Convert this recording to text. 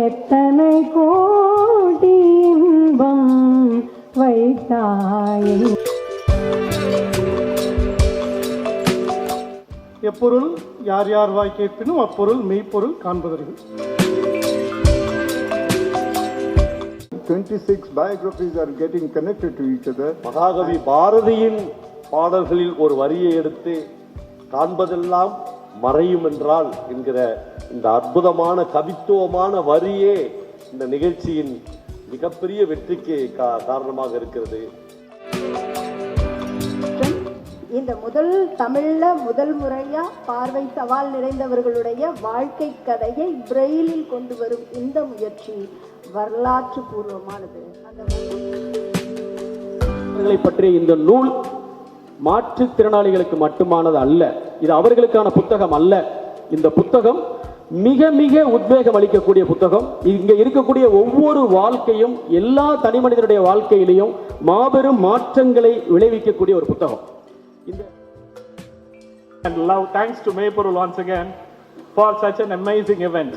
எத்தனை கோடி இன்பம் வைத்தாய். எப்பொருள் யார் யார் வாய் கேட்பினும் அப்பொருள் மெய்ப்பொருள் காண்பதற்கு. 26 biographies are getting connected to each other. மகாகவி பாரதியின் பாடல்களில் ஒரு வரியை எடுத்து காண்பதெல்லாம் மறையும் என்றால் என்கிற இந்த அற்புதமான கவித்துவமான வரியே இந்த நிகழ்ச்சியின் மிகப்பெரிய வெற்றிக்கு காரணமாக இருக்கிறது. இந்த தமிழ்ல முதல் முறையா பார்வை சவால் நிறைந்தவர்களுடைய வாழ்க்கை கதையை பிரெயிலில் கொண்டு வரும் இந்த முயற்சி வரலாற்று பூர்வமானது. பற்றிய இந்த நூல் மாற்றுத்திறனாளிகளுக்கு மட்டுமானது அல்ல, இது அவர்களுக்கான புத்தகம் அல்ல. இந்த புத்தகம் மிக மிக உத்வேகம் அளிக்கக்கூடிய புத்தகம். இங்க இருக்கக்கூடிய ஒவ்வொரு வாழ்க்கையும் எல்லா தனி மனிதனுடைய வாழ்க்கையிலையும் மாபெரும் மாற்றங்களை விளைவிக்கக்கூடிய ஒரு புத்தகம். And love, thanks to Maypurul once again for such an amazing event.